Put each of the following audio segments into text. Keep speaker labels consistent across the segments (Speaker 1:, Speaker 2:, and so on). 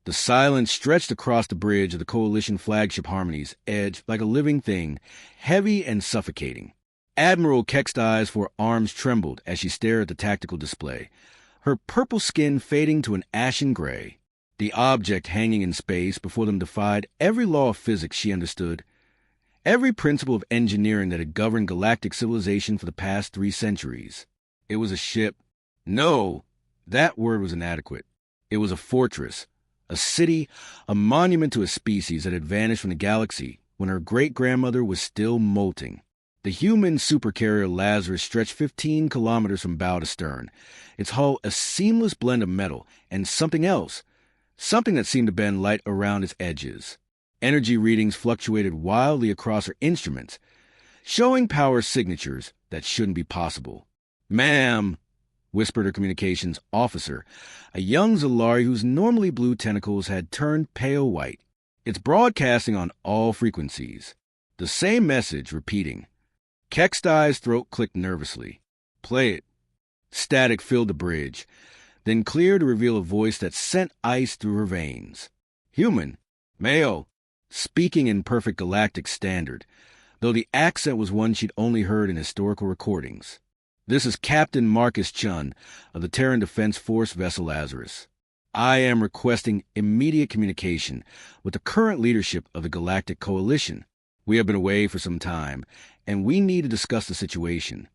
Speaker 1: The silence stretched across the bridge of the Coalition flagship Harmony's edge like a living thing, heavy and suffocating. Admiral Kextai's arms trembled as she stared at the tactical display, her purple skin fading to an ashen gray. The object hanging in space before them defied every law of physics she understood, every principle of engineering that had governed galactic civilization for the past 3 centuries. It was a ship. No, that word was inadequate. It was a fortress, a city, a monument to a species that had vanished from the galaxy when her great-grandmother was still molting. The Human Supercarrier Lazarus stretched 15 kilometers from bow to stern, its hull a seamless blend of metal and something else, something that seemed to bend light around its edges. Energy readings fluctuated wildly across her instruments, showing power signatures that shouldn't be possible. "Ma'am," whispered her communications officer, a young Zalari whose normally blue tentacles had turned pale white. "It's broadcasting on all frequencies." The same message repeating. Kextai's throat clicked nervously. "Play it." Static filled the bridge, then cleared to reveal a voice that sent ice through her veins. Human, male, speaking in perfect galactic standard, though the accent was one she'd only heard in historical recordings. "This is Captain Marcus Chun of the Terran Defense Force vessel Lazarus. I am requesting immediate communication with the current leadership of the Galactic Coalition. We have been away for some time, and we need to discuss the situation."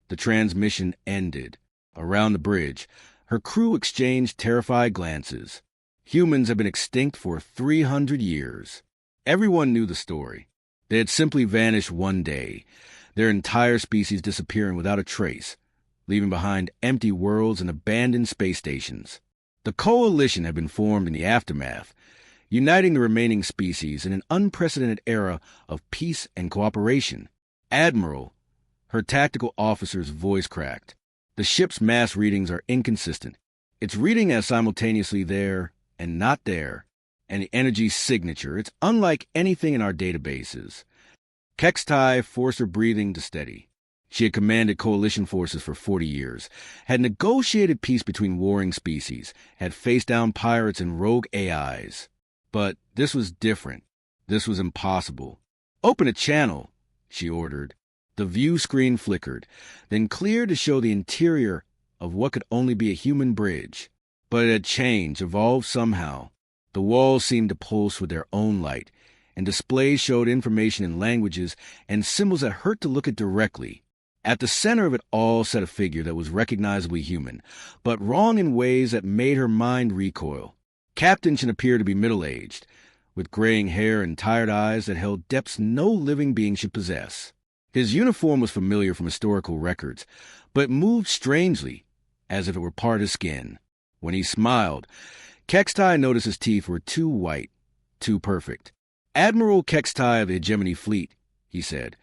Speaker 1: The transmission ended. Around the bridge, her crew exchanged terrified glances. Humans had been extinct for 300 years. Everyone knew the story. They had simply vanished one day, their entire species disappearing without a trace, leaving behind empty worlds and abandoned space stations. The Coalition had been formed in the aftermath, uniting the remaining species in an unprecedented era of peace and cooperation. "Admiral," her tactical officer's voice cracked. "The ship's mass readings are inconsistent. It's reading as simultaneously there and not there, and the energy signature, it's unlike anything in our databases." Kextai forced her breathing to steady. She had commanded coalition forces for 40 years, had negotiated peace between warring species, had faced down pirates and rogue AIs. But this was different. This was impossible. "Open a channel," she ordered. The view screen flickered, then cleared to show the interior of what could only be a human bridge. But it had changed, evolved somehow. The walls seemed to pulse with their own light, and displays showed information in languages and symbols that hurt to look at directly. At the center of it all sat a figure that was recognizably human, but wrong in ways that made her mind recoil. Captain Chin appeared to be middle-aged, with graying hair and tired eyes that held depths no living being should possess. His uniform was familiar from historical records, but moved strangely, as if it were part of his skin. When he smiled, Kextai noticed his teeth were too white, too perfect. "Admiral Kextai of the Hegemony Fleet," he said,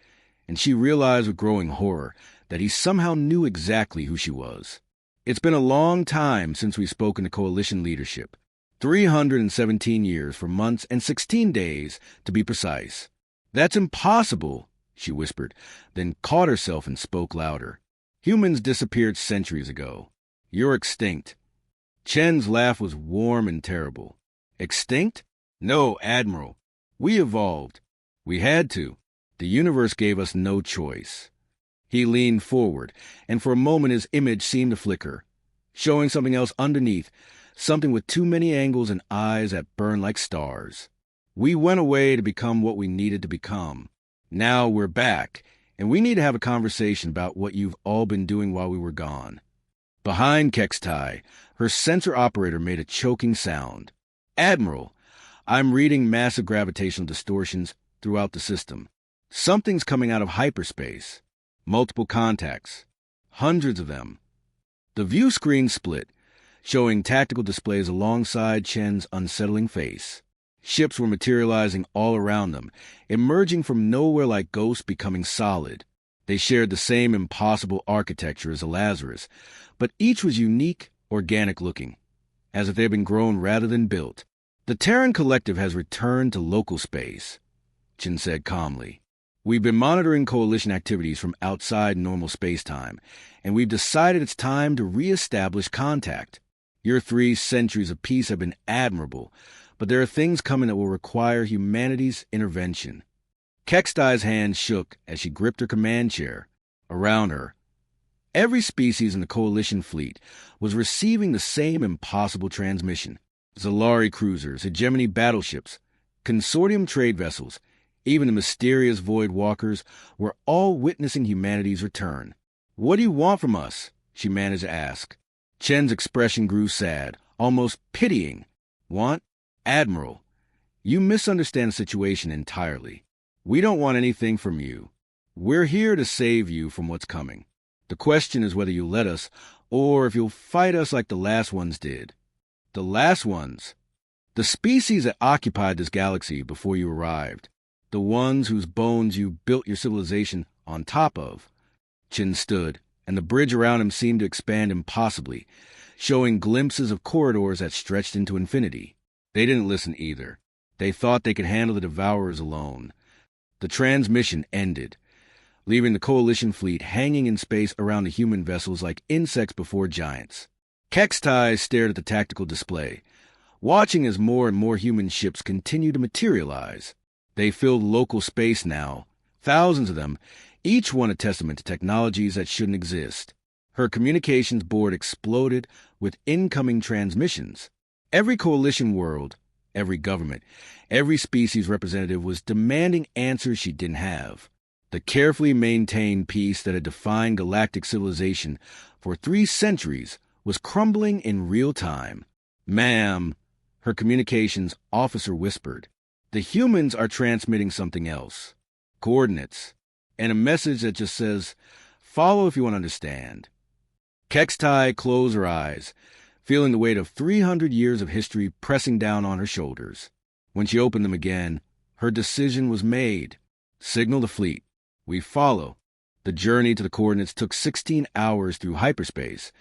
Speaker 1: and she realized with growing horror that he somehow knew exactly who she was. "It's been a long time since we've spoken to Coalition leadership. 317 years for months and 16 days, to be precise." "That's impossible," she whispered, then caught herself and spoke louder. "Humans disappeared centuries ago. You're extinct." Chen's laugh was warm and terrible. "Extinct? No, Admiral. We evolved. We had to. The universe gave us no choice." He leaned forward, and for a moment his image seemed to flicker, showing something else underneath, something with too many angles and eyes that burned like stars. "We went away to become what we needed to become. Now we're back, and we need to have a conversation about what you've all been doing while we were gone." Behind Kextai, her sensor operator made a choking sound. "Admiral, I'm reading massive gravitational distortions throughout the system. Something's coming out of hyperspace. Multiple contacts. Hundreds of them." The view screen split, showing tactical displays alongside Chen's unsettling face. Ships were materializing all around them, emerging from nowhere like ghosts becoming solid. They shared the same impossible architecture as the Lazarus, but each was unique, organic-looking, as if they had been grown rather than built. "The Terran Collective has returned to local space," Chin said calmly. "We've been monitoring Coalition activities from outside normal space-time, and we've decided it's time to re-establish contact. Your 3 centuries of peace have been admirable, but there are things coming that will require humanity's intervention. Kextai's hand shook as she gripped her command chair. Around her, every species in the Coalition fleet was receiving the same impossible transmission. Zalari cruisers, hegemony battleships, consortium trade vessels, even the mysterious Void Walkers were all witnessing humanity's return. "What do you want from us?" she managed to ask. Chen's expression grew sad, almost pitying. "Want? Admiral, you misunderstand the situation entirely. We don't want anything from you. We're here to save you from what's coming. The question is whether you'll let us, or if you'll fight us like the last ones did." "The last ones?" "The species that occupied this galaxy before you arrived. The ones whose bones you built your civilization on top of." Chen stood, and the bridge around him seemed to expand impossibly, showing glimpses of corridors that stretched into infinity. They didn't listen either. They thought they could handle the Devourers alone. The transmission ended, leaving the Coalition fleet hanging in space around the human vessels like insects before giants. Kextai stared at the tactical display, watching as more and more human ships continued to materialize. They filled local space now, thousands of them, each one a testament to technologies that shouldn't exist. Her communications board exploded with incoming transmissions. Every Coalition world, every government, every species representative was demanding answers she didn't have. The carefully maintained peace that had defined galactic civilization for 3 centuries was crumbling in real time. "Ma'am," her communications officer whispered, "the humans are transmitting something else. Coordinates. And a message that just says, 'Follow if you want to understand.'" Kextai closed her eyes, feeling the weight of 300 years of history pressing down on her shoulders. When she opened them again, her decision was made. "Signal the fleet. We follow." The journey to the coordinates took 16 hours through hyperspace,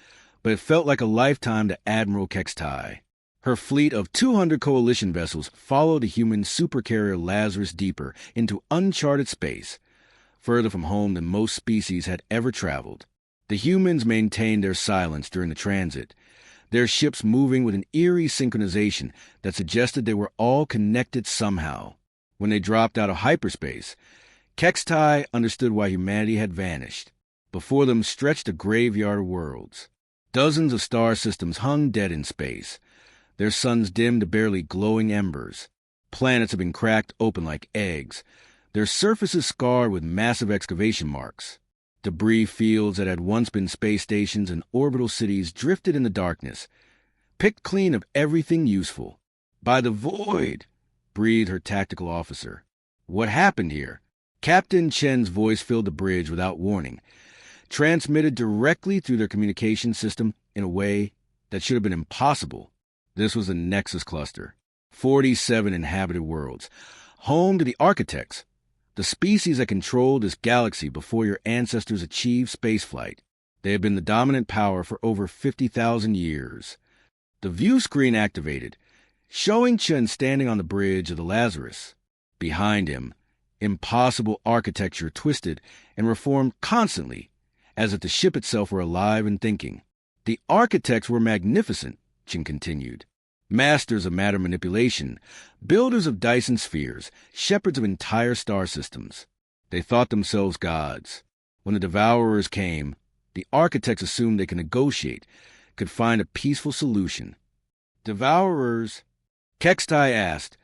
Speaker 1: but it felt like a lifetime to Admiral Kextai. Her fleet of 200 Coalition vessels followed the Human Supercarrier Lazarus deeper into uncharted space, further from home than most species had ever traveled. The humans maintained their silence during the transit, their ships moving with an eerie synchronization that suggested they were all connected somehow. When they dropped out of hyperspace, Kextai understood why humanity had vanished. Before them stretched a graveyard of worlds. Dozens of star systems hung dead in space, their suns dimmed to barely glowing embers. Planets had been cracked open like eggs, their surfaces scarred with massive excavation marks. Debris fields that had once been space stations and orbital cities drifted in the darkness, picked clean of everything useful. "By the void," breathed her tactical officer. "What happened here?" Captain Chen's voice filled the bridge without warning, transmitted directly through their communication system in a way that should have been impossible. This was a Nexus cluster, 47 inhabited worlds, home to the architects, the species that controlled this galaxy before your ancestors achieved spaceflight. They had been the dominant power for over 50,000 years. The view screen activated, showing Chen standing on the bridge of the Lazarus. Behind him, impossible architecture twisted and reformed constantly, as if the ship itself were alive and thinking. "The architects were magnificent," Chen continued. "Masters of matter manipulation, builders of Dyson spheres, shepherds of entire star systems. They thought themselves gods. When the Devourers came, the architects assumed they could negotiate, could find a peaceful solution." "Devourers?" Kextai asked.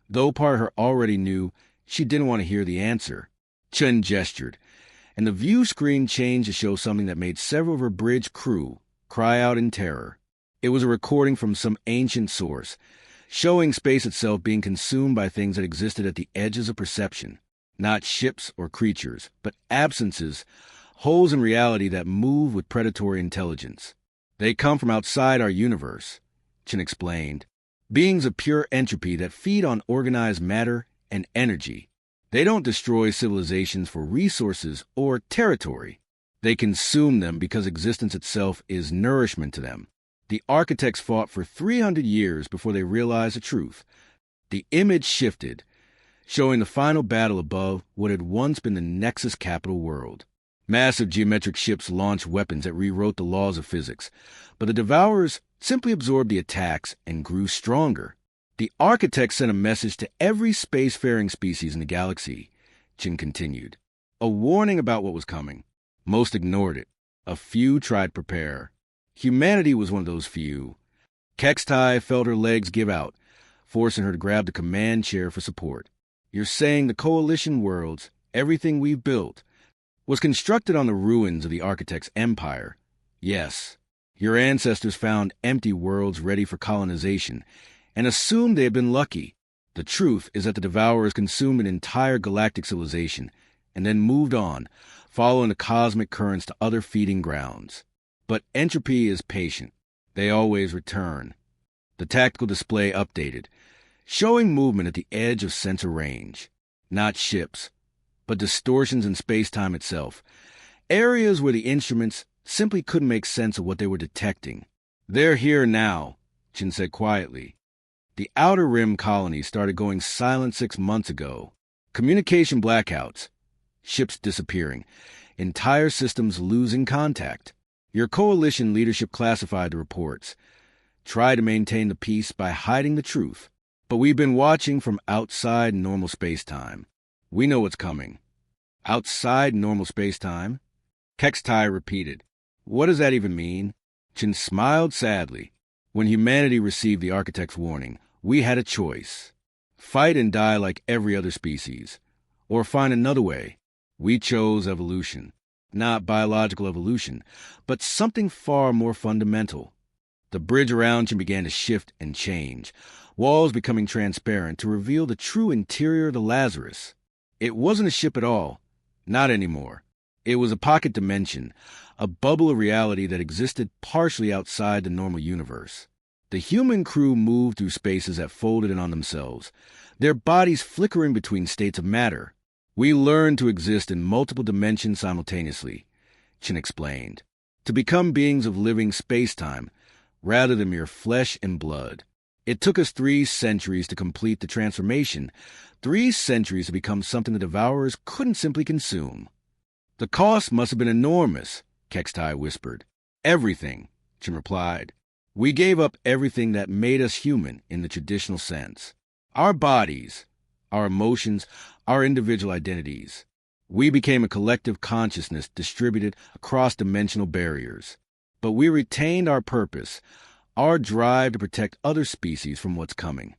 Speaker 1: Though part of her already knew, she didn't want to hear the answer. Chen gestured, and the view screen changed to show something that made several of her bridge crew cry out in terror. It was a recording from some ancient source, showing space itself being consumed by things that existed at the edges of perception. Not ships or creatures, but absences, holes in reality that move with predatory intelligence. "They come from outside our universe," Chen explained. "Beings of pure entropy that feed on organized matter and energy. They don't destroy civilizations for resources or territory. They consume them because existence itself is nourishment to them. The architects fought for 300 years before they realized the truth." The image shifted, showing the final battle above what had once been the Nexus capital world. Massive geometric ships launched weapons that rewrote the laws of physics, but the Devourers simply absorbed the attacks and grew stronger. The architects sent a message to every spacefaring species in the galaxy, Chin continued. A warning about what was coming. Most ignored it. A few tried to prepare. Humanity was one of those few. Kextai felt her legs give out, forcing her to grab the command chair for support. You're saying the Coalition worlds, everything we've built, was constructed on the ruins of the architect's empire? Yes. Your ancestors found empty worlds ready for colonization and assumed they had been lucky. The truth is that the Devourers consumed an entire galactic civilization and then moved on, following the cosmic currents to other feeding grounds. But entropy is patient. They always return. The tactical display updated, showing movement at the edge of sensor range. Not ships, but distortions in space-time itself. Areas where the instruments simply couldn't make sense of what they were detecting. They're here now, Chin said quietly. The Outer Rim colony started going silent 6 months ago. Communication blackouts, ships disappearing, entire systems losing contact. Your Coalition leadership classified the reports, tried to maintain the peace by hiding the truth. But we've been watching from outside normal space-time. We know what's coming. Outside normal space-time? Kextai repeated. What does that even mean? Chin smiled sadly. When humanity received the architect's warning, we had a choice. Fight and die like every other species. Or find another way. We chose evolution. Not biological evolution, but something far more fundamental. The bridge around Chin began to shift and change, walls becoming transparent to reveal the true interior of the Lazarus. It wasn't a ship at all. Not anymore. It was a pocket dimension, a bubble of reality that existed partially outside the normal universe. The human crew moved through spaces that folded in on themselves, their bodies flickering between states of matter. We learned to exist in multiple dimensions simultaneously, Chin explained, to become beings of living space-time, rather than mere flesh and blood. It took us 3 centuries to complete the transformation, 3 centuries to become something the Devourers couldn't simply consume. The cost must have been enormous, Kextai whispered. Everything, Chin replied. We gave up everything that made us human in the traditional sense. Our bodies, our emotions, our individual identities. We became a collective consciousness distributed across dimensional barriers. But we retained our purpose, our drive to protect other species from what's coming.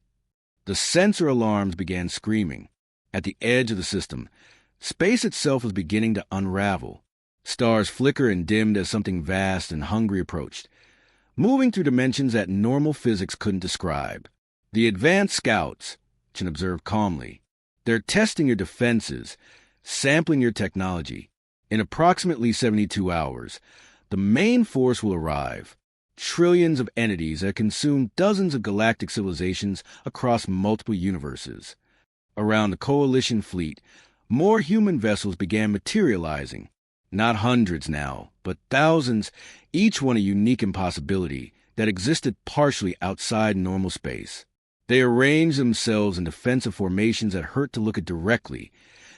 Speaker 1: The sensor alarms began screaming. At the edge of the system, space itself was beginning to unravel. Stars flickered and dimmed as something vast and hungry approached, moving through dimensions that normal physics couldn't describe. The advanced scouts, Chin observed calmly. They're testing your defenses, sampling your technology. In approximately 72 hours, the main force will arrive. Trillions of entities that consume dozens of galactic civilizations across multiple universes. Around the Coalition fleet, more human vessels began materializing. Not hundreds now, but thousands, each one a unique impossibility that existed partially outside normal space. They arranged themselves in defensive formations that hurt to look at directly,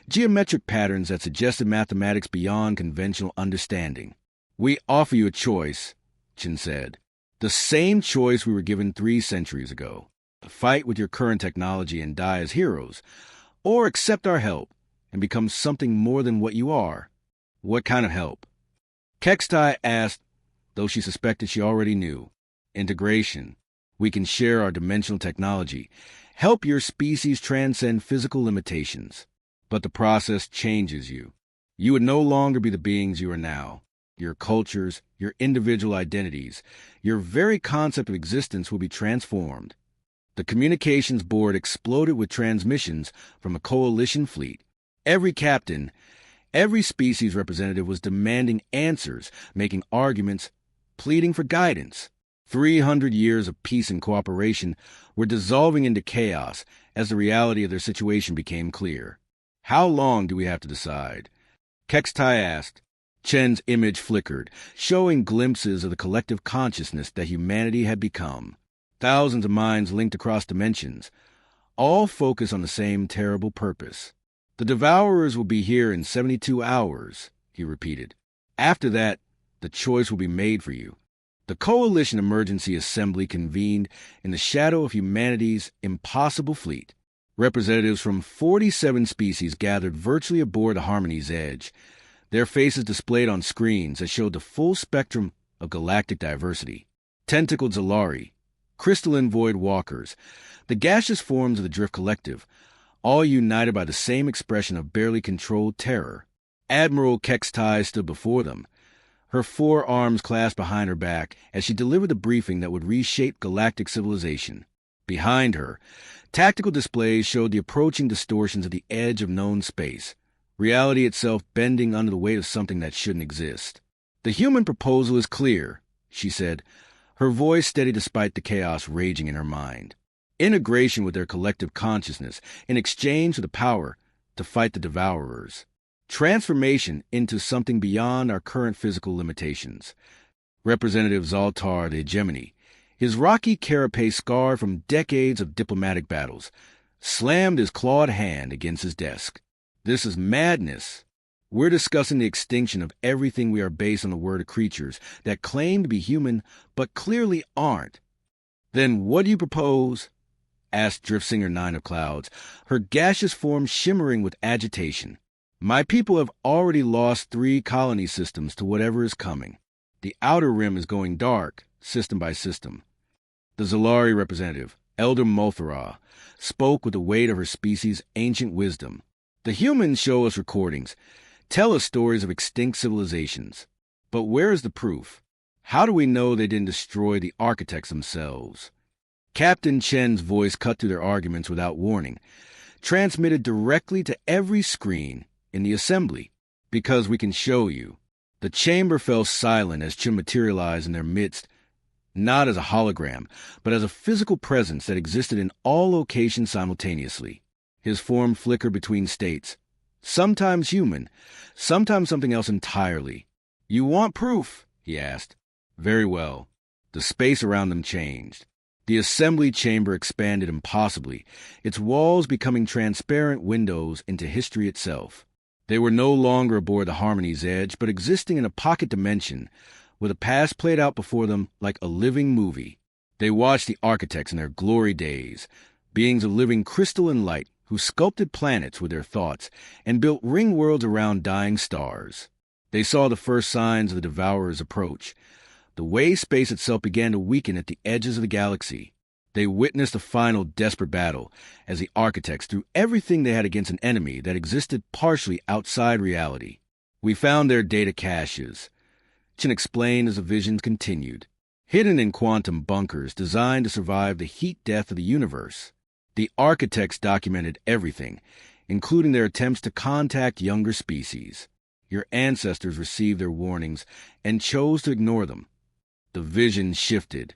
Speaker 1: geometric patterns that suggested mathematics beyond conventional understanding. We offer you a choice, Chin said. The same choice we were given 3 centuries ago. Fight with your current technology and die as heroes, or accept our help and become something more than what you are. What kind of help? Kextai asked, though she suspected she already knew. Integration. We can share our dimensional technology, help your species transcend physical limitations. But the process changes you. You would no longer be the beings you are now. Your cultures, your individual identities, your very concept of existence will be transformed. The communications board exploded with transmissions from a Coalition fleet. Every captain, every species representative was demanding answers, making arguments, pleading for guidance. 300 years of peace and cooperation were dissolving into chaos as the reality of their situation became clear. How long do we have to decide? Kextai asked. Chen's image flickered, showing glimpses of the collective consciousness that humanity had become. Thousands of minds linked across dimensions, all focused on the same terrible purpose. The Devourers will be here in 72 hours, he repeated. After that, the choice will be made for you. The Coalition Emergency Assembly convened in the shadow of humanity's impossible fleet. Representatives from 47 species gathered virtually aboard the Harmony's edge, their faces displayed on screens that showed the full spectrum of galactic diversity. Tentacled Zalari, crystalline void walkers, the gaseous forms of the Drift Collective, all united by the same expression of barely controlled terror. Admiral Kextai stood before them, her forearms clasped behind her back as she delivered the briefing that would reshape galactic civilization. Behind her, tactical displays showed the approaching distortions at the edge of known space, reality itself bending under the weight of something that shouldn't exist. "The human proposal is clear," she said, her voice steady despite the chaos raging in her mind. Integration with their collective consciousness in exchange for the power to fight the Devourers. Transformation into something beyond our current physical limitations. Representative Zaltar the Hegemony, his rocky carapace scarred from decades of diplomatic battles, slammed his clawed hand against his desk. "This is madness. We're discussing the extinction of everything we are based on the word of creatures that claim to be human but clearly aren't." "Then what do you propose?" asked Driftsinger 9 of Clouds, her gaseous form shimmering with agitation. "My people have already lost 3 colony systems to whatever is coming. The outer rim is going dark, system by system." The Zalari representative, Elder Mothra, spoke with the weight of her species' ancient wisdom. "The humans show us recordings, tell us stories of extinct civilizations. But where is the proof? How do we know they didn't destroy the architects themselves?" Captain Chen's voice cut through their arguments without warning, transmitted directly to every screen in the assembly. "Because we can show you." The chamber fell silent as Chen materialized in their midst, not as a hologram, but as a physical presence that existed in all locations simultaneously. His form flickered between states, sometimes human, sometimes something else entirely. "You want proof?" he asked. "Very well." The space around them changed. The assembly chamber expanded impossibly, its walls becoming transparent windows into history itself. They were no longer aboard the Harmony's edge, but existing in a pocket dimension, with a past played out before them like a living movie. They watched the architects in their glory days, beings of living crystalline light who sculpted planets with their thoughts and built ring worlds around dying stars. They saw the first signs of the Devourer's approach. The way space itself began to weaken at the edges of the galaxy. They witnessed the final desperate battle as the architects threw everything they had against an enemy that existed partially outside reality. "We found their data caches," Chen explained as the visions continued, "hidden in quantum bunkers designed to survive the heat death of the universe. The architects documented everything, including their attempts to contact younger species. Your ancestors received their warnings and chose to ignore them." The vision shifted,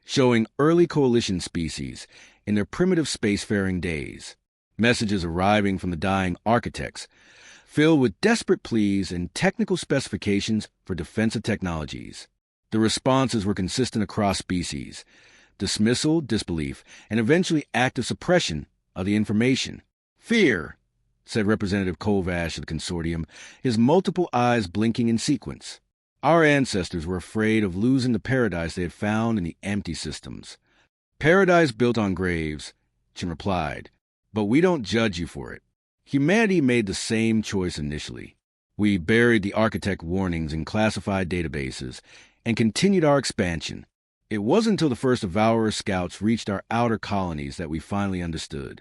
Speaker 1: showing early coalition species in their primitive spacefaring days, messages arriving from the dying architects, filled with desperate pleas and technical specifications for defensive technologies. The responses were consistent across species: dismissal, disbelief, and eventually active suppression of the information. "Fear," said Representative Kovash of the consortium, his multiple eyes blinking in sequence. "Our ancestors were afraid of losing the paradise they had found in the empty systems." "Paradise built on graves," Chen replied, "but we don't judge you for it. Humanity made the same choice initially. We buried the architect warnings in classified databases and continued our expansion. It wasn't until the first Devourer scouts reached our outer colonies that we finally understood."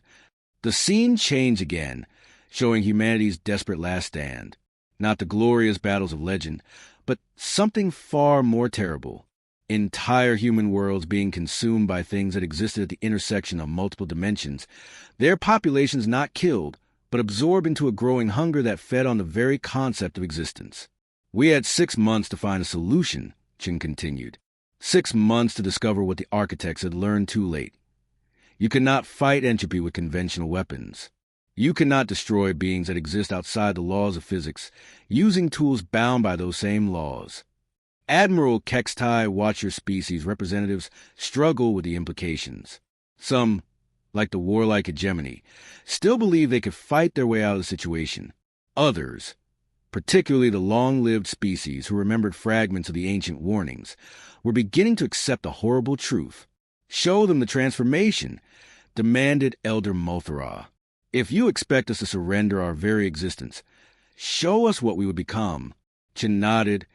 Speaker 1: The scene changed again, showing humanity's desperate last stand. Not the glorious battles of legend, but something far more terrible. Entire human worlds being consumed by things that existed at the intersection of multiple dimensions, their populations not killed, but absorbed into a growing hunger that fed on the very concept of existence. "We had 6 months to find a solution," Chen continued. 6 months to discover what the architects had learned too late. You cannot fight entropy with conventional weapons. You cannot destroy beings that exist outside the laws of physics, using tools bound by those same laws. Admiral Kextai watched your species representatives struggle with the implications. Some, like the warlike Hegemony, still believed they could fight their way out of the situation. Others, particularly the long-lived species who remembered fragments of the ancient warnings, were beginning to accept the horrible truth. "Show them the transformation," demanded Elder Mothra. "If you expect us to surrender our very existence, show us what we would become." Chin nodded,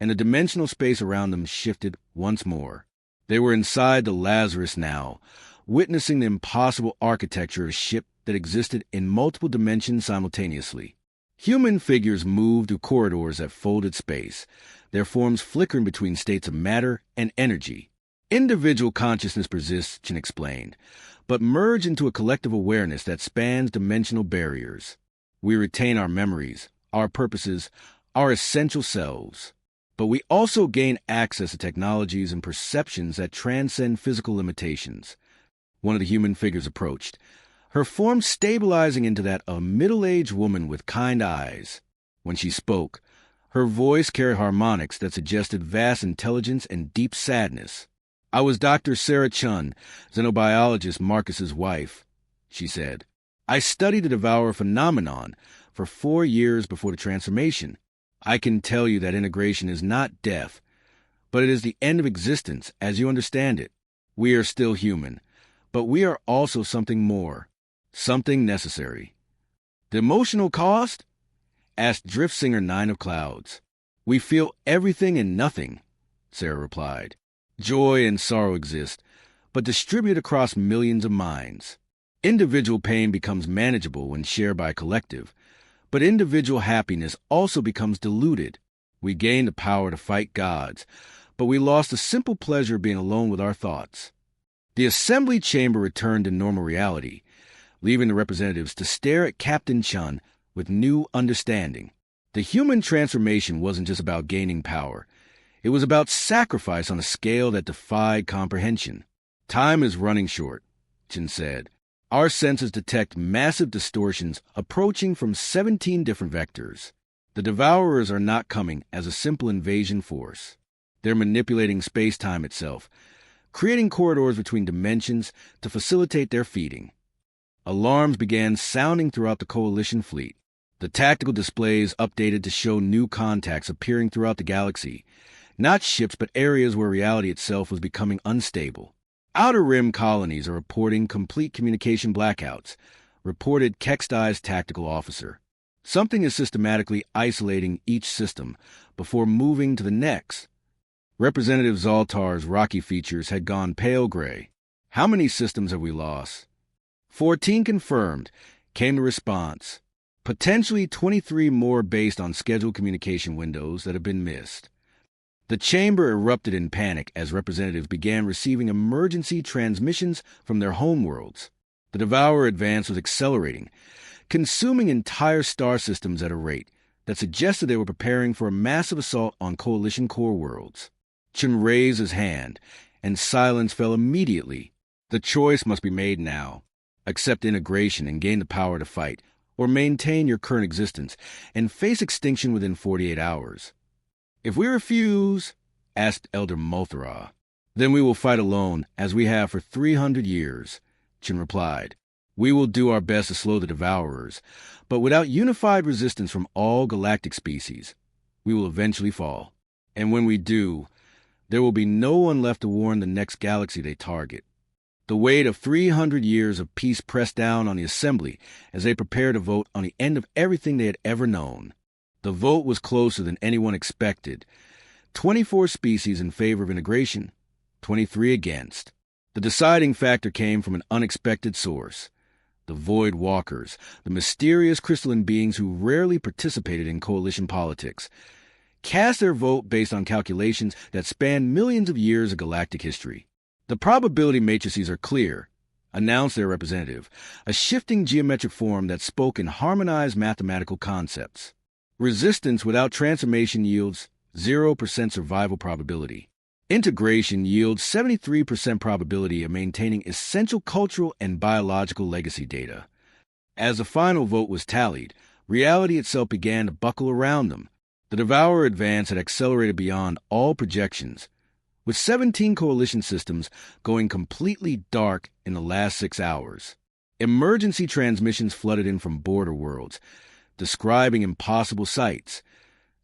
Speaker 1: and the dimensional space around them shifted once more. They were inside the Lazarus now, witnessing the impossible architecture of a ship that existed in multiple dimensions simultaneously. Human figures moved through corridors that folded space, their forms flickering between states of matter and energy. Individual consciousness persists, Chin explained, but merge into a collective awareness that spans dimensional barriers. We retain our memories, our purposes, our essential selves. But we also gain access to technologies and perceptions that transcend physical limitations. One of the human figures approached, her form stabilizing into that of a middle-aged woman with kind eyes. When she spoke, her voice carried harmonics that suggested vast intelligence and deep sadness. "I was Dr. Sarah Chun, xenobiologist Marcus's wife," she said. "I studied the Devourer phenomenon for 4 years before the transformation. I can tell you that integration is not death, but it is the end of existence as you understand it. We are still human, but we are also something more, something necessary." "The emotional cost?" asked Drift Singer 9 of Clouds. "We feel everything and nothing," Sarah replied. "Joy and sorrow exist, but distributed across millions of minds. Individual pain becomes manageable when shared by a collective, but individual happiness also becomes diluted. We gain the power to fight gods, but we lost the simple pleasure of being alone with our thoughts." The assembly chamber returned to normal reality, leaving the representatives to stare at Captain Chun with new understanding. The human transformation wasn't just about gaining power. It was about sacrifice on a scale that defied comprehension. "Time is running short," Chin said. "Our senses detect massive distortions approaching from 17 different vectors. The Devourers are not coming as a simple invasion force. They're manipulating space-time itself, creating corridors between dimensions to facilitate their feeding." Alarms began sounding throughout the Coalition fleet. The tactical displays updated to show new contacts appearing throughout the galaxy. Not ships, but areas where reality itself was becoming unstable. "Outer Rim colonies are reporting complete communication blackouts," reported Kexdai's tactical officer. "Something is systematically isolating each system before moving to the next." Representative Zaltar's rocky features had gone pale gray. "How many systems have we lost?" 14 confirmed, came the response. Potentially 23 more based on scheduled communication windows that have been missed. The chamber erupted in panic as representatives began receiving emergency transmissions from their homeworlds. The Devourer advance was accelerating, consuming entire star systems at a rate that suggested they were preparing for a massive assault on Coalition core worlds. Chun raised his hand, and silence fell immediately. The choice must be made now. Accept integration and gain the power to fight, or maintain your current existence and face extinction within 48 hours. "If we refuse," asked Elder Mothra, "then we will fight alone, as we have for 300 years, Chin replied. "We will do our best to slow the Devourers, but without unified resistance from all galactic species, we will eventually fall. And when we do, there will be no one left to warn the next galaxy they target." The weight of 300 years of peace pressed down on the Assembly as they prepared to vote on the end of everything they had ever known. The vote was closer than anyone expected. 24 species in favor of integration, 23 against. The deciding factor came from an unexpected source. The Void Walkers, the mysterious crystalline beings who rarely participated in coalition politics, cast their vote based on calculations that spanned millions of years of galactic history. "The probability matrices are clear," announced their representative, a shifting geometric form that spoke in harmonized mathematical concepts. "Resistance without transformation yields 0% survival probability. Integration yields 73% probability of maintaining essential cultural and biological legacy data." As the final vote was tallied, reality itself began to buckle around them. The Devourer advance had accelerated beyond all projections, with 17 coalition systems going completely dark in the last 6 hours. Emergency transmissions flooded in from border worlds, describing impossible sights,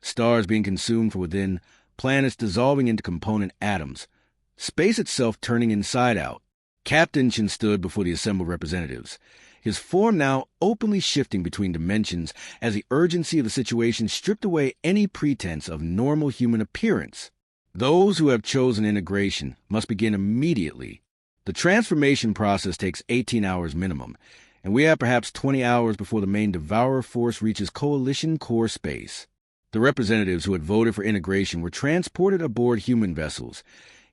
Speaker 1: stars being consumed from within, planets dissolving into component atoms, space itself turning inside out. Captain Chen stood before the assembled representatives, his form now openly shifting between dimensions as the urgency of the situation stripped away any pretense of normal human appearance. Those who have chosen integration must begin immediately. The transformation process takes 18 hours minimum, and we have perhaps 20 hours before the main Devourer force reaches Coalition core space. The representatives who had voted for integration were transported aboard human vessels,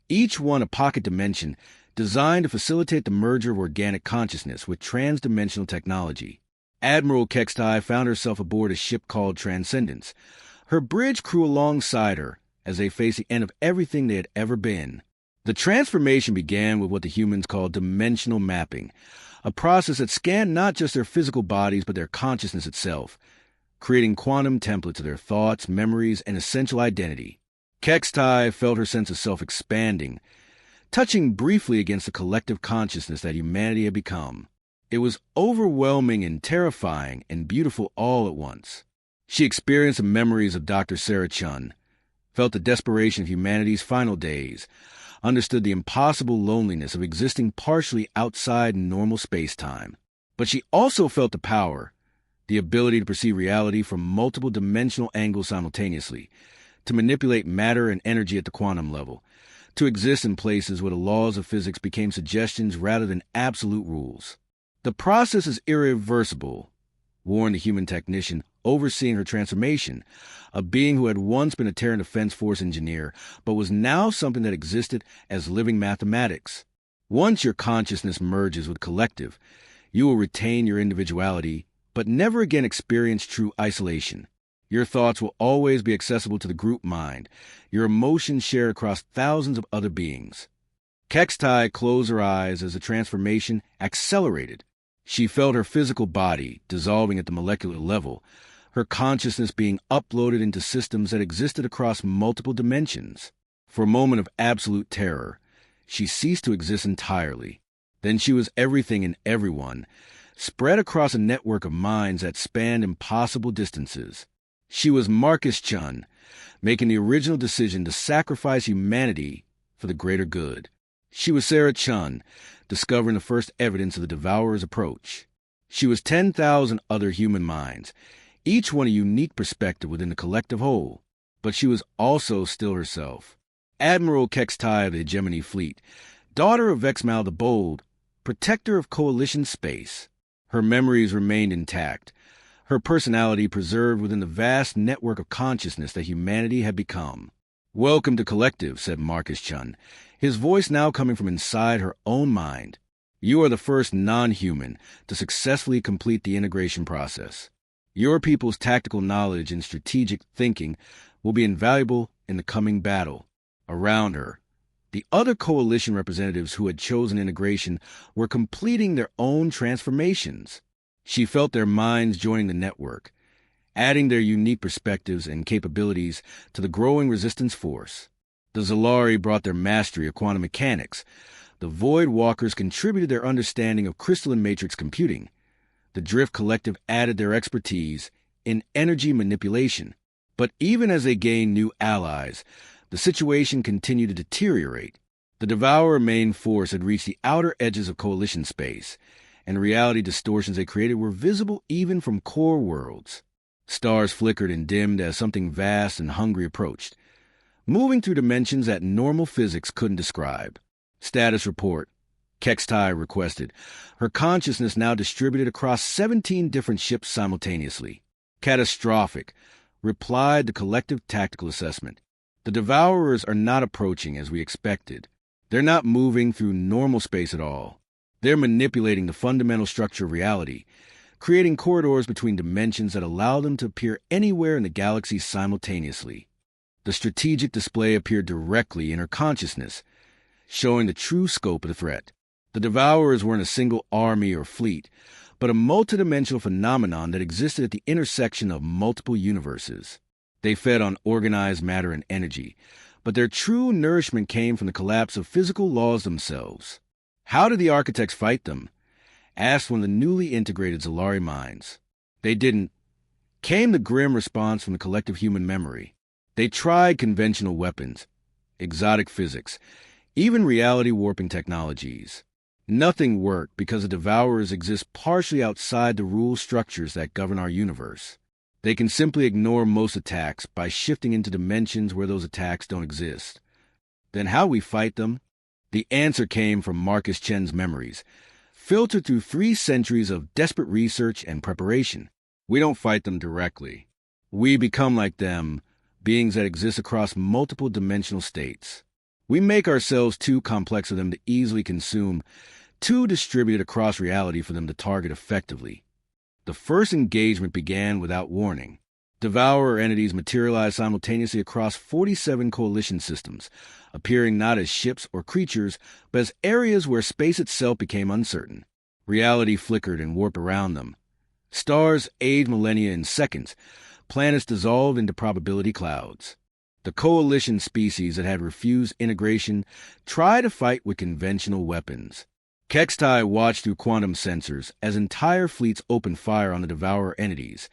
Speaker 1: each one a pocket dimension designed to facilitate the merger of organic consciousness with transdimensional technology. Admiral Kextai found herself aboard a ship called Transcendence, her bridge crew alongside her as they faced the end of everything they had ever been. The transformation began with what the humans call dimensional mapping, a process that scanned not just their physical bodies but their consciousness itself, creating quantum templates of their thoughts, memories, and essential identity. Kextai felt her sense of self expanding, touching briefly against the collective consciousness that humanity had become. It was overwhelming and terrifying and beautiful all at once. She experienced the memories of Dr. Sarah Chun, felt the desperation of humanity's final days, understood the impossible loneliness of existing partially outside normal space-time. But she also felt the power, the ability to perceive reality from multiple dimensional angles simultaneously, to manipulate matter and energy at the quantum level, to exist in places where the laws of physics became suggestions rather than absolute rules. The process is irreversible, warned the human technician overseeing her transformation, a being who had once been a Terran Defense Force engineer, but was now something that existed as living mathematics. Once your consciousness merges with collective, you will retain your individuality, but never again experience true isolation. Your thoughts will always be accessible to the group mind, your emotions shared across thousands of other beings. Kextai closed her eyes as the transformation accelerated. She felt her physical body dissolving at the molecular level, her consciousness being uploaded into systems that existed across multiple dimensions. For a moment of absolute terror, she ceased to exist entirely. Then she was everything and everyone, spread across a network of minds that spanned impossible distances. She was Marcus Chun, making the original decision to sacrifice humanity for the greater good. She was Sarah Chun, discovering the first evidence of the Devourer's approach. She was 10,000 other human minds, each one a unique perspective within the collective whole. But she was also still herself. Admiral Kextai of the Hegemony Fleet, daughter of Vexmal the Bold, protector of Coalition space. Her memories remained intact, her personality preserved within the vast network of consciousness that humanity had become. "Welcome to Collective," said Marcus Chun, his voice now coming from inside her own mind. "You are the first non-human to successfully complete the integration process. Your people's tactical knowledge and strategic thinking will be invaluable in the coming battle." Around her, the other Coalition representatives who had chosen integration were completing their own transformations. She felt their minds joining the network, adding their unique perspectives and capabilities to the growing resistance force. The Zalari brought their mastery of quantum mechanics. The Void Walkers contributed their understanding of crystalline matrix computing. The Drift Collective added their expertise in energy manipulation. But even as they gained new allies, the situation continued to deteriorate. The Devourer main force had reached the outer edges of Coalition space, and reality distortions they created were visible even from core worlds. Stars flickered and dimmed as something vast and hungry approached, moving through dimensions that normal physics couldn't describe. "Status report," Kextai requested, her consciousness now distributed across 17 different ships simultaneously. "Catastrophic," replied the collective tactical assessment. "The Devourers are not approaching as we expected. They're not moving through normal space at all. They're manipulating the fundamental structure of reality, creating corridors between dimensions that allow them to appear anywhere in the galaxy simultaneously." The strategic display appeared directly in her consciousness, showing the true scope of the threat. The Devourers weren't a single army or fleet, but a multidimensional phenomenon that existed at the intersection of multiple universes. They fed on organized matter and energy, but their true nourishment came from the collapse of physical laws themselves. "How did the architects fight them?" asked one of the newly integrated Zalari minds. "They didn't," came the grim response from the collective human memory. They tried conventional weapons, exotic physics, even reality-warping technologies. Nothing worked because the Devourers exist partially outside the rule structures that govern our universe. They can simply ignore most attacks by shifting into dimensions where those attacks don't exist. Then how we fight them? The answer came from Marcus Chen's memories, filtered through 3 centuries of desperate research and preparation. We don't fight them directly. We become like them, beings that exist across multiple dimensional states. We make ourselves too complex for them to easily consume, too distributed across reality for them to target effectively. The first engagement began without warning. Devourer entities materialized simultaneously across 47 coalition systems, appearing not as ships or creatures, but as areas where space itself became uncertain. Reality flickered and warped around them. Stars aged millennia in seconds. Planets dissolved into probability clouds. The coalition species that had refused integration tried to fight with conventional weapons. Kextai watched through quantum sensors as entire fleets opened fire on the Devourer entities,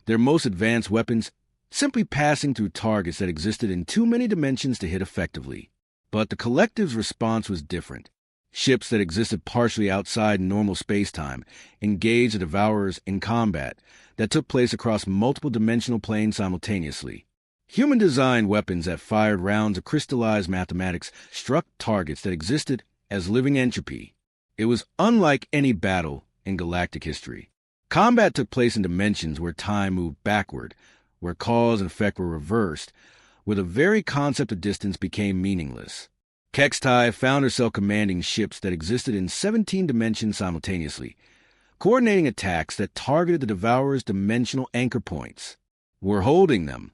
Speaker 1: their most advanced weapons simply passing through targets that existed in too many dimensions to hit effectively. But the collective's response was different. Ships that existed partially outside normal space-time engaged the Devourers in combat that took place across multiple dimensional planes simultaneously. Human-designed weapons that fired rounds of crystallized mathematics struck targets that existed as living entropy. It was unlike any battle in galactic history. Combat took place in dimensions where time moved backward, where cause and effect were reversed, where the very concept of distance became meaningless. Kextai found herself commanding ships that existed in 17 dimensions simultaneously, coordinating attacks that targeted the Devourer's dimensional anchor points. "We're holding them,"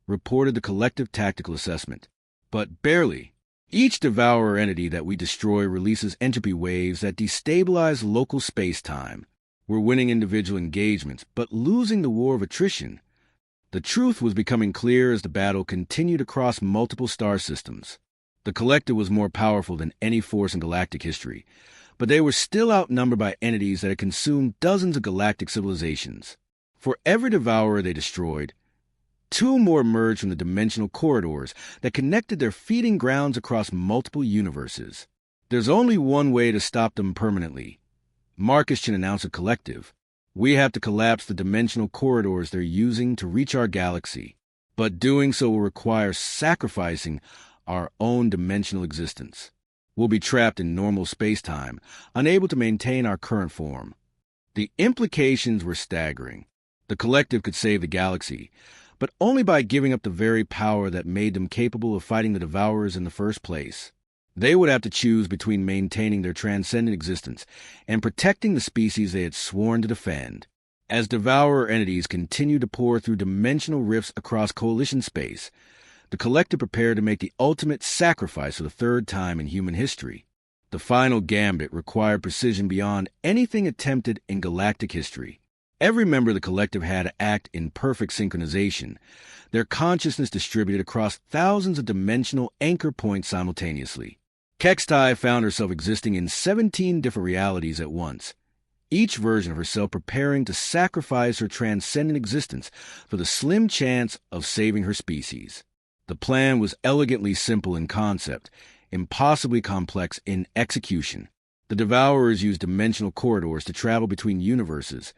Speaker 1: reported the collective tactical assessment. But barely. Each Devourer entity that we destroy releases entropy waves that destabilize local space-time. We're winning individual engagements, but losing the war of attrition. The truth was becoming clear as the battle continued across multiple star systems. The collective was more powerful than any force in galactic history, but they were still outnumbered by entities that had consumed dozens of galactic civilizations. For every Devourer they destroyed, 2 more emerged from the dimensional corridors that connected their feeding grounds across multiple universes. There's only one way to stop them permanently. Marcus Chen announced a collective. We have to collapse the dimensional corridors they're using to reach our galaxy. But doing so will require sacrificing our own dimensional existence. We'll be trapped in normal space-time, unable to maintain our current form. The implications were staggering. The collective could save the galaxy, but only by giving up the very power that made them capable of fighting the Devourers in the first place. They would have to choose between maintaining their transcendent existence and protecting the species they had sworn to defend. As Devourer entities continued to pour through dimensional rifts across coalition space, the collective prepared to make the ultimate sacrifice for the 3rd time in human history. The final gambit required precision beyond anything attempted in galactic history. Every member of the collective had to act in perfect synchronization, their consciousness distributed across thousands of dimensional anchor points simultaneously. Kextai found herself existing in 17 different realities at once, each version of herself preparing to sacrifice her transcendent existence for the slim chance of saving her species. The plan was elegantly simple in concept, impossibly complex in execution. The Devourers used dimensional corridors to travel between universes,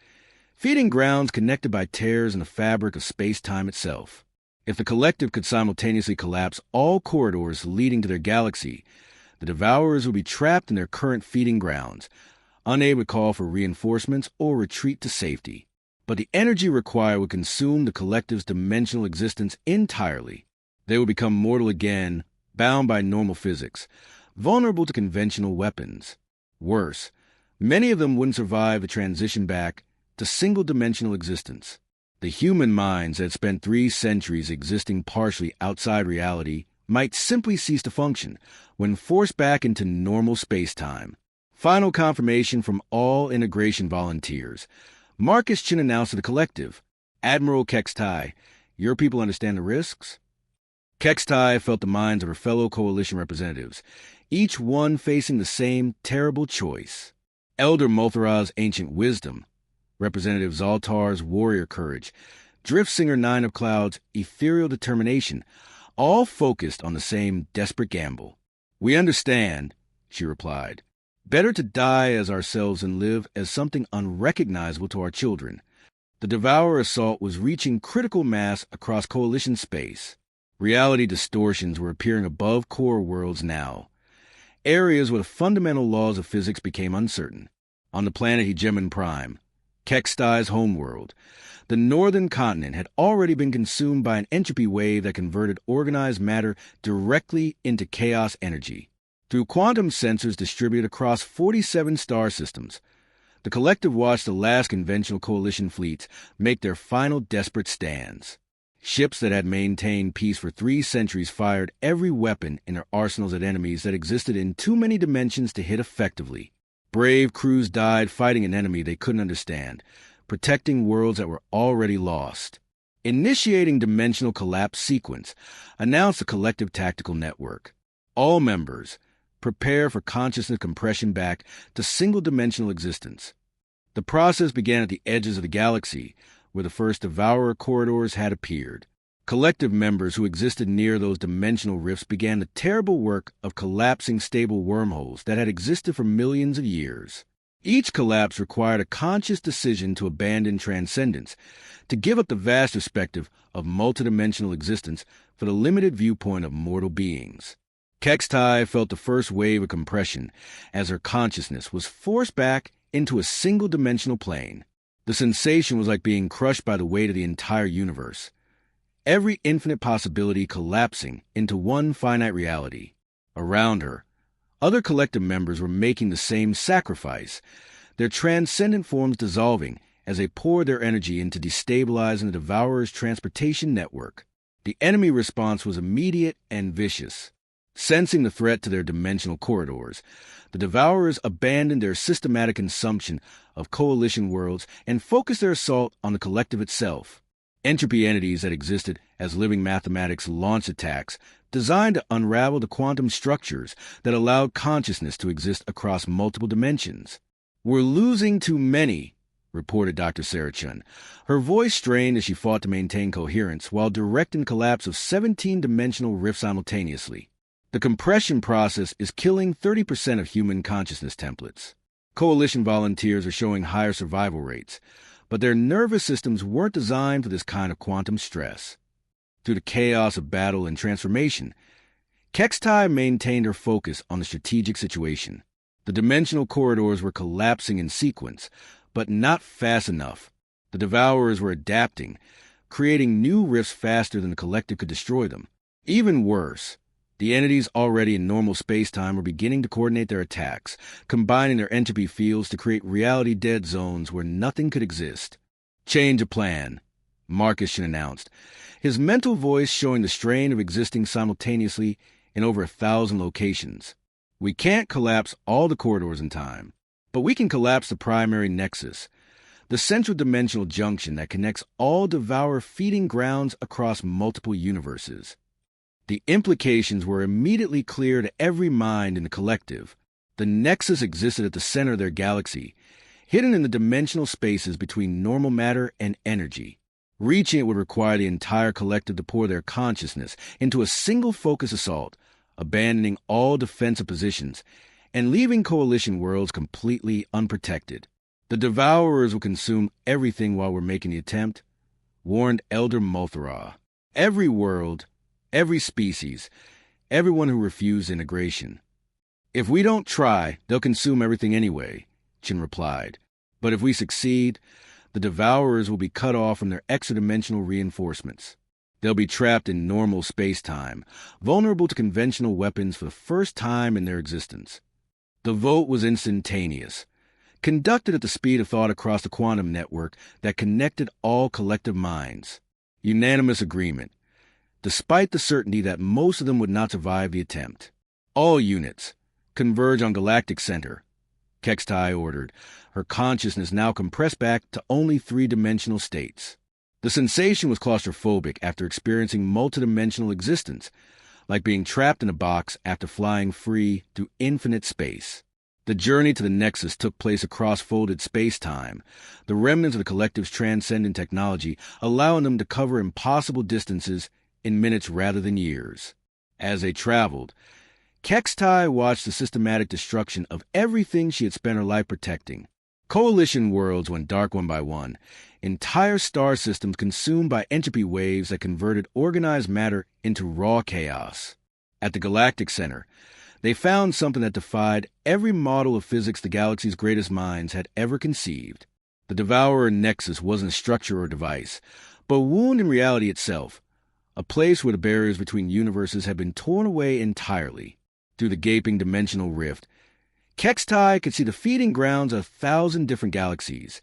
Speaker 1: feeding grounds connected by tears in the fabric of space-time itself. If the collective could simultaneously collapse all corridors leading to their galaxy, the Devourers would be trapped in their current feeding grounds, unable to call for reinforcements or retreat to safety. But the energy required would consume the collective's dimensional existence entirely. They would become mortal again, bound by normal physics, vulnerable to conventional weapons. Worse, many of them wouldn't survive the transition back to single-dimensional existence. The human minds that had spent 3 centuries existing partially outside reality might simply cease to function when forced back into normal space-time. Final confirmation from all integration volunteers. Marcus Chen announced to the collective, "Admiral Kextai, your people understand the risks?" Kextai felt the minds of her fellow coalition representatives, each one facing the same terrible choice. Elder Mothra's ancient wisdom, Representative Zaltar's warrior courage, Drift Singer 9 of Cloud's ethereal determination, all focused on the same desperate gamble. "We understand," she replied. "Better to die as ourselves than live as something unrecognizable to our children." The Devourer assault was reaching critical mass across Coalition space. Reality distortions were appearing above core worlds now. Areas where the fundamental laws of physics became uncertain. On the planet Hegemon Prime, Kextai's homeworld, the northern continent had already been consumed by an entropy wave that converted organized matter directly into chaos energy. Through quantum sensors distributed across 47 star systems, the Collective watched the last conventional coalition fleets make their final desperate stands. Ships that had maintained peace for 3 centuries fired every weapon in their arsenals at enemies that existed in too many dimensions to hit effectively. Brave crews died fighting an enemy they couldn't understand, protecting worlds that were already lost. Initiating dimensional collapse sequence, announced the Collective Tactical Network. All members, prepare for consciousness compression back to single-dimensional existence. The process began at the edges of the galaxy, where the first Devourer corridors had appeared. Collective members who existed near those dimensional rifts began the terrible work of collapsing stable wormholes that had existed for millions of years. Each collapse required a conscious decision to abandon transcendence, to give up the vast perspective of multidimensional existence for the limited viewpoint of mortal beings. Kextai felt the first wave of compression as her consciousness was forced back into a single-dimensional plane. The sensation was like being crushed by the weight of the entire universe. Every infinite possibility collapsing into one finite reality. Around her, other collective members were making the same sacrifice, their transcendent forms dissolving as they poured their energy into destabilizing the Devourer's transportation network. The enemy response was immediate and vicious. Sensing the threat to their dimensional corridors, the Devourers abandoned their systematic consumption of coalition worlds and focused their assault on the Collective itself. Entropy entities that existed as living mathematics launched attacks designed to unravel the quantum structures that allowed consciousness to exist across multiple dimensions. "We're losing too many," reported Dr. Sarachun, her voice strained as she fought to maintain coherence while directing collapse of 17-dimensional rifts simultaneously. "The compression process is killing 30% of human consciousness templates. Coalition volunteers are showing higher survival rates, but their nervous systems weren't designed for this kind of quantum stress." Through the chaos of battle and transformation, Kextai maintained her focus on the strategic situation. The dimensional corridors were collapsing in sequence, but not fast enough. The Devourers were adapting, creating new rifts faster than the Collective could destroy them. Even worse, the entities already in normal space-time were beginning to coordinate their attacks, combining their entropy fields to create reality-dead zones where nothing could exist. "Change of plan," Marcushian announced, his mental voice showing the strain of existing simultaneously in over 1,000 locations. "We can't collapse all the corridors in time, but we can collapse the primary nexus, the central dimensional junction that connects all Devourer feeding grounds across multiple universes." The implications were immediately clear to every mind in the Collective. The nexus existed at the center of their galaxy, hidden in the dimensional spaces between normal matter and energy. Reaching it would require the entire Collective to pour their consciousness into a single focus assault, abandoning all defensive positions, and leaving coalition worlds completely unprotected. "The Devourers will consume everything while we're making the attempt," warned Elder Mothra. "Every world, every species, everyone who refused integration. If we don't try, they'll consume everything anyway," Chin replied. "But if we succeed, the Devourers will be cut off from their extra-dimensional reinforcements. They'll be trapped in normal space-time, vulnerable to conventional weapons for the first time in their existence." The vote was instantaneous, conducted at the speed of thought across the quantum network that connected all collective minds. Unanimous agreement, despite the certainty that most of them would not survive the attempt. "All units, converge on Galactic Center," Kextai ordered, her consciousness now compressed back to only 3-dimensional states. The sensation was claustrophobic after experiencing multidimensional existence, like being trapped in a box after flying free through infinite space. The journey to the Nexus took place across folded space-time, the remnants of the collective's transcendent technology allowing them to cover impossible distances in minutes rather than years. As they traveled, Kextai watched the systematic destruction of everything she had spent her life protecting. Coalition worlds went dark one by one, entire star systems consumed by entropy waves that converted organized matter into raw chaos. At the Galactic Center, they found something that defied every model of physics the galaxy's greatest minds had ever conceived. The Devourer Nexus wasn't a structure or device, but a wound in reality itself, a place where the barriers between universes had been torn away entirely. Through the gaping dimensional rift, Kextai could see the feeding grounds of 1,000 different galaxies,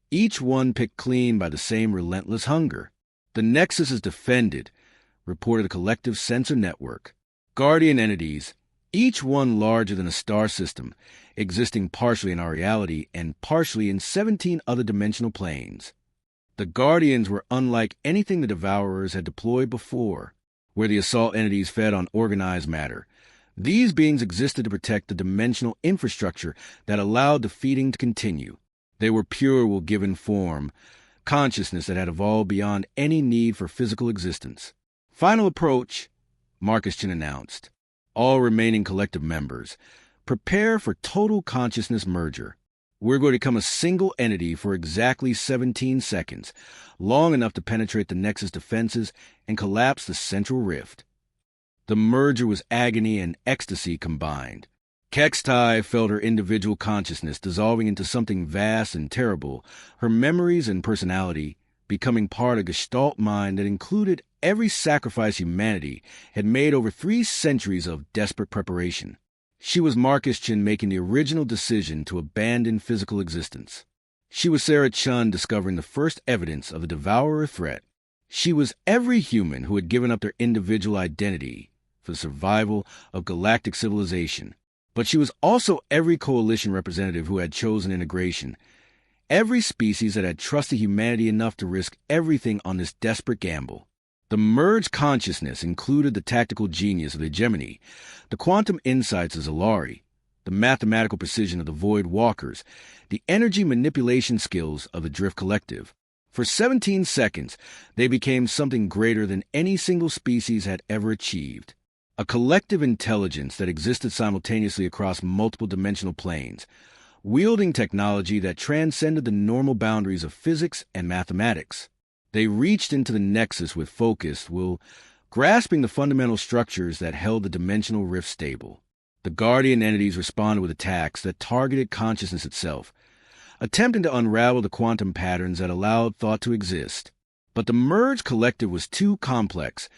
Speaker 1: each one picked clean by the same relentless hunger. The Nexus is defended, reported a collective sensor network. Guardian entities, each one larger than a star system, existing partially in our reality and partially in 17 other dimensional planes. The Guardians were unlike anything the Devourers had deployed before, where the assault entities fed on organized matter. These beings existed to protect the dimensional infrastructure that allowed the feeding to continue. They were pure while given form, consciousness that had evolved beyond any need for physical existence. Final approach, Marcus Chin announced. All remaining collective members, prepare for total consciousness merger. We're going to become a single entity for exactly 17 seconds, long enough to penetrate the Nexus defenses and collapse the central rift. The merger was agony and ecstasy combined. Kextai felt her individual consciousness dissolving into something vast and terrible, her memories and personality becoming part of a Gestalt mind that included every sacrifice humanity had made over 3 centuries of desperate preparation. She was Marcus Chin making the original decision to abandon physical existence. She was Sarah Chun discovering the first evidence of the Devourer threat. She was every human who had given up their individual identity for the survival of galactic civilization. But she was also every coalition representative who had chosen integration, every species that had trusted humanity enough to risk everything on this desperate gamble. The merged consciousness included the tactical genius of the Hegemony, the quantum insights of Zalari, the mathematical precision of the Void Walkers, the energy manipulation skills of the Drift Collective. For 17 seconds, they became something greater than any single species had ever achieved. A collective intelligence that existed simultaneously across multiple dimensional planes, wielding technology that transcended the normal boundaries of physics and mathematics. They reached into the Nexus with focus, grasping the fundamental structures that held the dimensional rift stable. The Guardian entities responded with attacks that targeted consciousness itself, attempting to unravel the quantum patterns that allowed thought to exist. But the merged collective was too complex,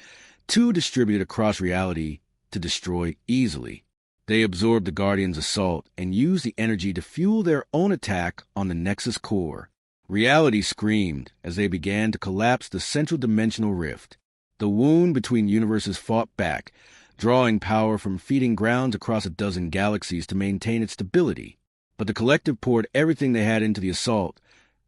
Speaker 1: too distributed across reality to destroy easily. They absorbed the Guardians' assault and used the energy to fuel their own attack on the Nexus core. Reality screamed as they began to collapse the central dimensional rift. The wound between universes fought back, drawing power from feeding grounds across a dozen galaxies to maintain its stability. But the collective poured everything they had into the assault,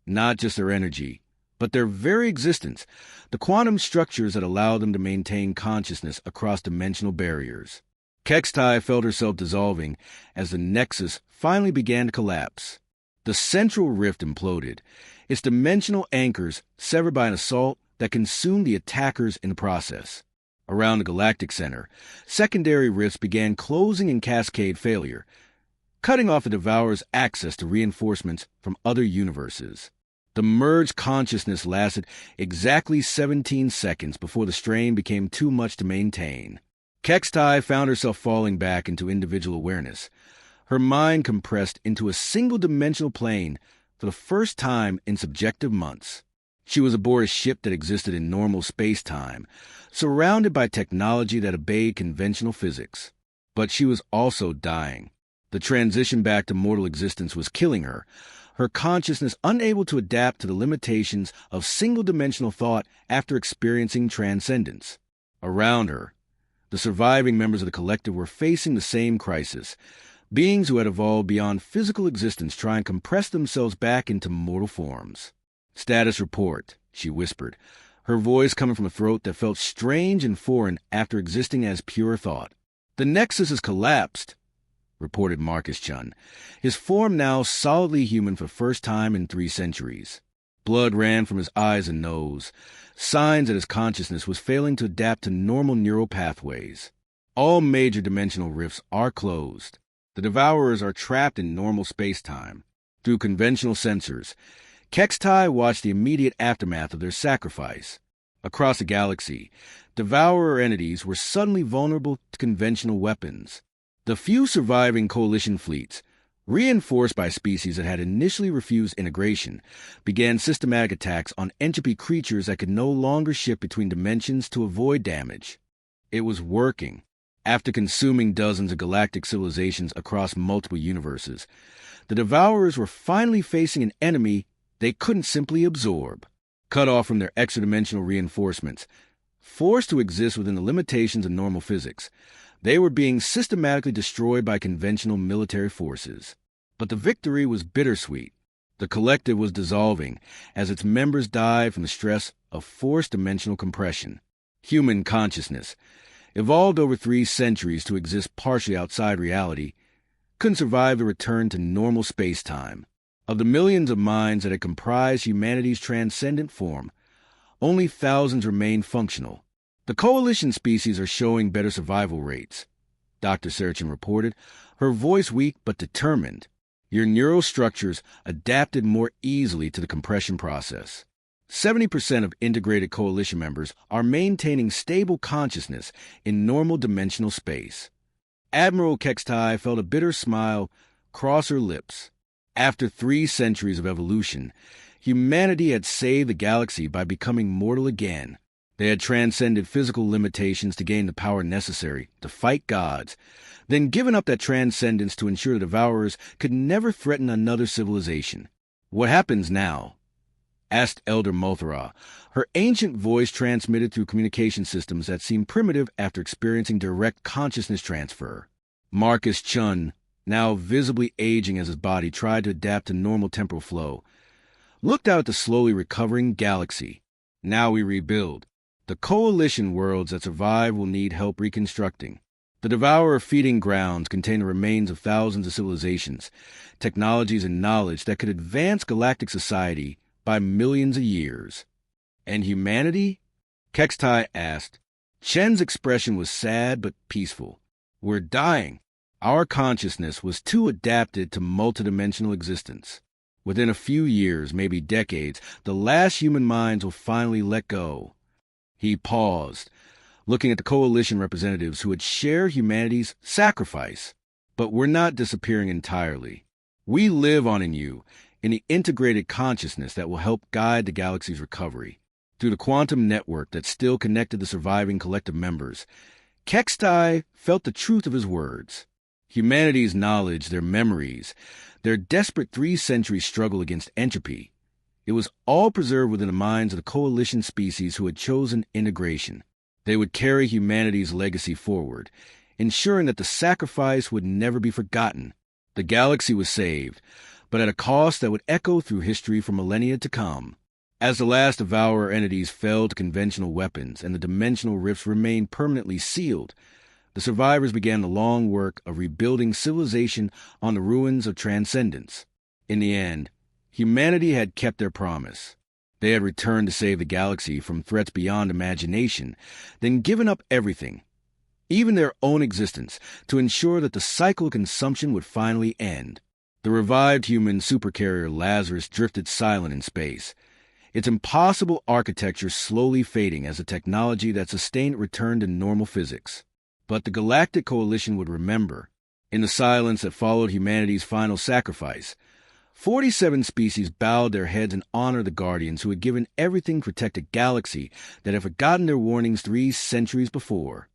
Speaker 1: not just their energy, but their very existence, the quantum structures that allowed them to maintain consciousness across dimensional barriers. Kextai felt herself dissolving as the Nexus finally began to collapse. The central rift imploded, its dimensional anchors severed by an assault that consumed the attackers in the process. Around the Galactic Center, secondary rifts began closing in cascade failure, cutting off the Devourer's access to reinforcements from other universes. The merged consciousness lasted exactly 17 seconds before the strain became too much to maintain. Kextai found herself falling back into individual awareness, her mind compressed into a single-dimensional plane for the first time in subjective months. She was aboard a ship that existed in normal space-time, surrounded by technology that obeyed conventional physics. But she was also dying. The transition back to mortal existence was killing her, her consciousness unable to adapt to the limitations of single-dimensional thought after experiencing transcendence. Around her, the surviving members of the collective were facing the same crisis, beings who had evolved beyond physical existence trying to compress themselves back into mortal forms. "Status report," she whispered, her voice coming from a throat that felt strange and foreign after existing as pure thought. "The Nexus has collapsed," reported Marcus Chun, his form now solidly human for the first time in 3 centuries. Blood ran from his eyes and nose, signs that his consciousness was failing to adapt to normal neural pathways. All major dimensional rifts are closed. The Devourers are trapped in normal space-time. Through conventional sensors, Kextai watched the immediate aftermath of their sacrifice. Across the galaxy, Devourer entities were suddenly vulnerable to conventional weapons. The few surviving Coalition fleets, reinforced by species that had initially refused integration, began systematic attacks on entropy creatures that could no longer shift between dimensions to avoid damage. It was working. After consuming dozens of galactic civilizations across multiple universes, the Devourers were finally facing an enemy they couldn't simply absorb. Cut off from their extra-dimensional reinforcements, forced to exist within the limitations of normal physics, they were being systematically destroyed by conventional military forces. But the victory was bittersweet. The collective was dissolving as its members died from the stress of forced dimensional compression. Human consciousness, evolved over 3 centuries to exist partially outside reality, couldn't survive the return to normal space-time. Of the millions of minds that had comprised humanity's transcendent form, only thousands remained functional. The Coalition species are showing better survival rates, Dr. Serchin reported, her voice weak but determined. Your neural structures adapted more easily to the compression process. 70% of integrated Coalition members are maintaining stable consciousness in normal dimensional space. Admiral Kextai felt a bitter smile cross her lips. After 3 centuries of evolution, humanity had saved the galaxy by becoming mortal again. They had transcended physical limitations to gain the power necessary to fight gods, then given up that transcendence to ensure the Devourers could never threaten another civilization. What happens now? Asked Elder Mothra, her ancient voice transmitted through communication systems that seemed primitive after experiencing direct consciousness transfer. Marcus Chun, now visibly aging as his body tried to adapt to normal temporal flow, looked out at the slowly recovering galaxy. Now we rebuild. The Coalition worlds that survive will need help reconstructing. The Devourer feeding grounds contain the remains of thousands of civilizations, technologies and knowledge that could advance galactic society by millions of years. And humanity? Kextai asked. Chen's expression was sad but peaceful. We're dying. Our consciousness was too adapted to multidimensional existence. Within a few years, maybe decades, the last human minds will finally let go. He paused, looking at the Coalition representatives who had shared humanity's sacrifice. But we're not disappearing entirely. We live on in you, in the integrated consciousness that will help guide the galaxy's recovery. Through the quantum network that still connected the surviving collective members, Kextai felt the truth of his words. Humanity's knowledge, their memories, their desperate 3-century struggle against entropy, it was all preserved within the minds of the Coalition species who had chosen integration. They would carry humanity's legacy forward, ensuring that the sacrifice would never be forgotten. The galaxy was saved, but at a cost that would echo through history for millennia to come. As the last Devourer entities fell to conventional weapons and the dimensional rifts remained permanently sealed, the survivors began the long work of rebuilding civilization on the ruins of transcendence. In the end, humanity had kept their promise. They had returned to save the galaxy from threats beyond imagination, then given up everything, even their own existence, to ensure that the cycle of consumption would finally end. The revived human supercarrier Lazarus drifted silent in space, its impossible architecture slowly fading as the technology that sustained it returned to normal physics. But the Galactic Coalition would remember. In the silence that followed humanity's final sacrifice, 47 species bowed their heads in honor of the Guardians who had given everything to protect a galaxy that had forgotten their warnings 3 centuries before.